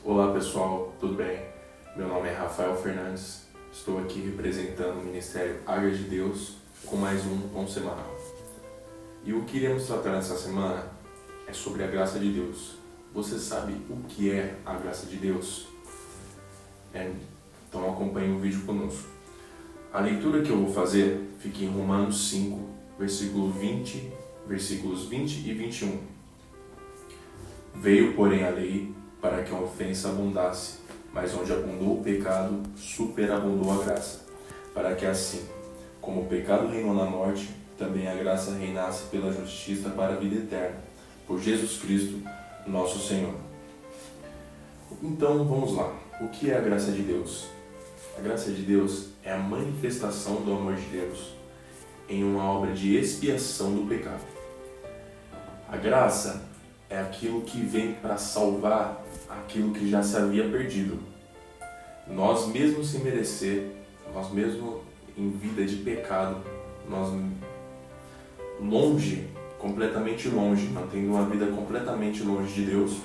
Olá pessoal, tudo bem? Meu nome é Rafael Fernandes, estou aqui representando o Ministério Águia de Deus com mais um Pão Semanal. E o que iremos tratar nessa semana é sobre a graça de Deus. Você sabe o que é a graça de Deus? Então acompanhe o vídeo conosco. A leitura que eu vou fazer fica em Romanos 5, versículos 20 e 21. Veio, porém, a lei para que a ofensa abundasse, mas onde abundou o pecado, superabundou a graça, para que assim, como o pecado reinou na morte, também a graça reinasse pela justiça para a vida eterna, por Jesus Cristo, nosso Senhor. Então, vamos lá. O que é a graça de Deus? A graça de Deus é a manifestação do amor de Deus em uma obra de expiação do pecado. A graça é aquilo que vem para salvar aquilo que já se havia perdido. Nós mesmos sem merecer, nós mesmos em vida de pecado, nós longe, completamente longe, mantendo uma vida completamente longe de Deus,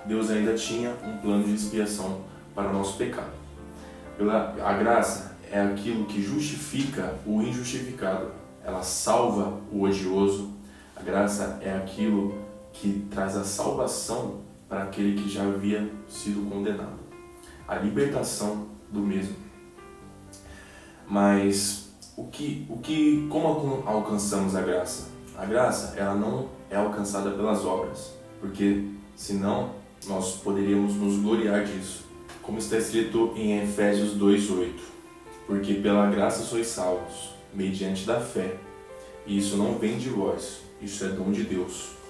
Deus ainda tinha um plano de expiação para o nosso pecado. A graça é aquilo que justifica o injustificado, ela salva o odioso. A graça é aquilo que traz a salvação para aquele que já havia sido condenado, a libertação do mesmo. Mas como alcançamos a graça? A graça, ela não é alcançada pelas obras, porque senão nós poderíamos nos gloriar disso. Como está escrito em Efésios 2:8, porque pela graça sois salvos, mediante da fé, e isso não vem de vós, isso é dom de Deus.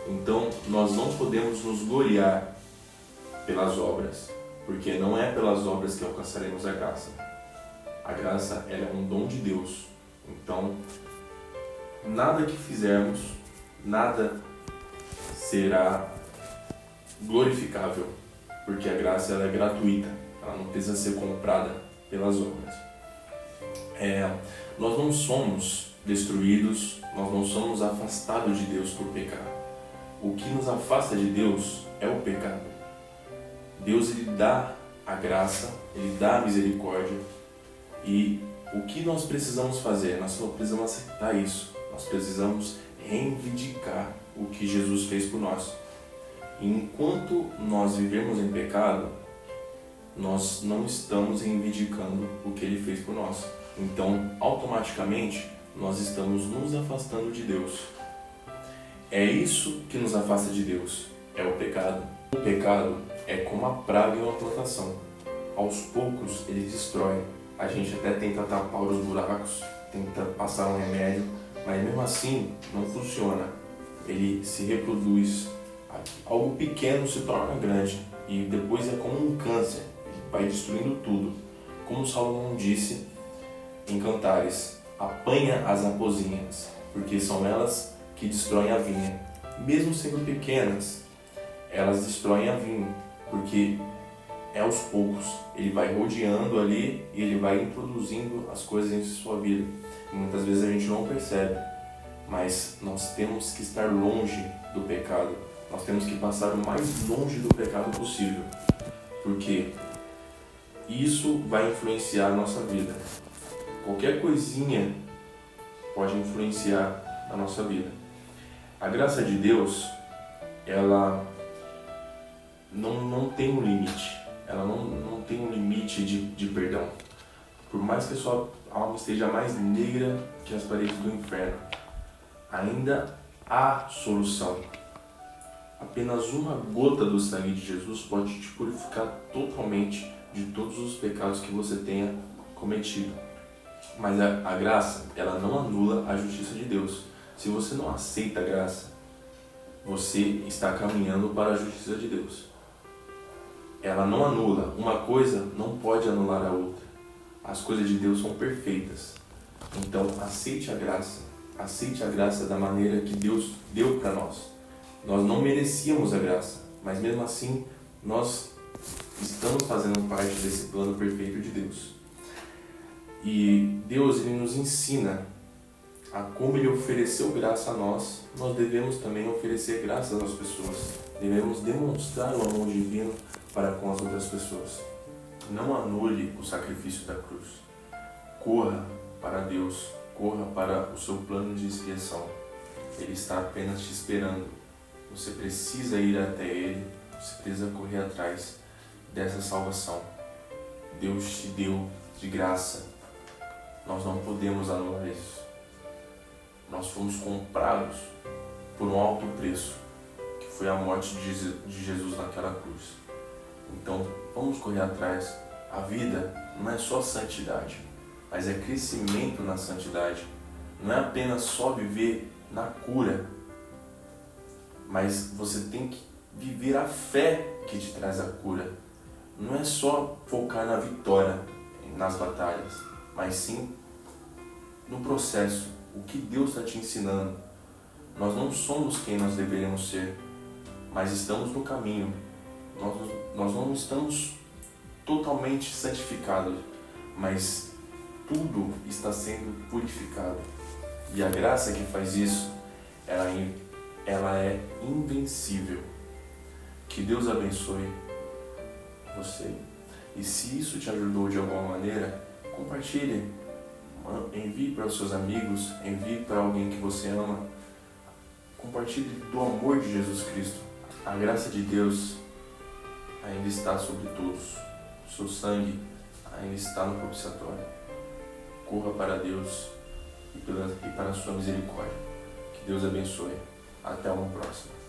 Então, nós não podemos nos gloriar pelas obras, porque não é pelas obras que alcançaremos a graça. A graça é um dom de Deus. Então, nada que fizermos, nada será glorificável, porque a graça ela é gratuita, ela não precisa ser comprada pelas obras. Nós não somos destruídos, nós não somos afastados de Deus por pecar. O que nos afasta de Deus é o pecado. Deus ele dá a graça, ele dá a misericórdia, e o que nós precisamos fazer? Nós só precisamos aceitar isso. Nós precisamos reivindicar o que Jesus fez por nós. E enquanto nós vivemos em pecado, nós não estamos reivindicando o que ele fez por nós. Então, automaticamente, nós estamos nos afastando de Deus. É isso que nos afasta de Deus, é o pecado. O pecado é como a praga em uma plantação. Aos poucos ele destrói. A gente até tenta tapar os buracos, tenta passar um remédio, mas mesmo assim não funciona. Ele se reproduz. Algo pequeno se torna grande e depois é como um câncer, ele vai destruindo tudo. Como Salomão disse em Cantares, apanha as raposinhas, porque são elas que destroem a vinha. Mesmo sendo pequenas, elas destroem a vinha, porque é aos poucos. Ele vai rodeando ali e ele vai introduzindo as coisas em sua vida. E muitas vezes a gente não percebe, mas nós temos que estar longe do pecado. Nós temos que passar o mais longe do pecado possível, porque isso vai influenciar a nossa vida. Qualquer coisinha pode influenciar a nossa vida. A graça de Deus, ela não tem um limite. Ela não tem um limite de perdão. Por mais que a sua alma esteja mais negra que as paredes do inferno, ainda há solução. Apenas uma gota do sangue de Jesus pode te purificar totalmente de todos os pecados que você tenha cometido. Mas a graça, ela não anula a justiça de Deus. Se você não aceita a graça, você está caminhando para a justiça de Deus. Ela não anula. Uma coisa não pode anular a outra. As coisas de Deus são perfeitas. Então, aceite a graça. Aceite a graça da maneira que Deus deu para nós. Nós não merecíamos a graça, mas mesmo assim, nós estamos fazendo parte desse plano perfeito de Deus. E Deus ele nos ensina a como Ele ofereceu graça a nós, nós devemos também oferecer graças às pessoas. Devemos demonstrar o amor divino para com as outras pessoas. Não anule o sacrifício da cruz. Corra para Deus, corra para o seu plano de expiação. Ele está apenas te esperando. Você precisa ir até Ele, você precisa correr atrás dessa salvação. Deus te deu de graça. Nós não podemos anular isso. Nós fomos comprados por um alto preço, que foi a morte de Jesus naquela cruz. Então, vamos correr atrás. A vida não é só santidade, mas é crescimento na santidade. Não é apenas só viver na cura, mas você tem que viver a fé que te traz a cura. Não é só focar na vitória, nas batalhas, mas sim no processo, o que Deus está te ensinando. Nós não somos quem nós deveríamos ser, mas estamos no caminho. Nós não estamos totalmente santificados, mas tudo está sendo purificado. E a graça que faz isso, ela é invencível. Que Deus abençoe você. E se isso te ajudou de alguma maneira, compartilhe. Envie para os seus amigos, envie para alguém que você ama. Compartilhe do amor de Jesus Cristo. A graça de Deus ainda está sobre todos. O seu sangue ainda está no propiciatório. Corra para Deus e para a sua misericórdia. Que Deus abençoe. Até uma próxima.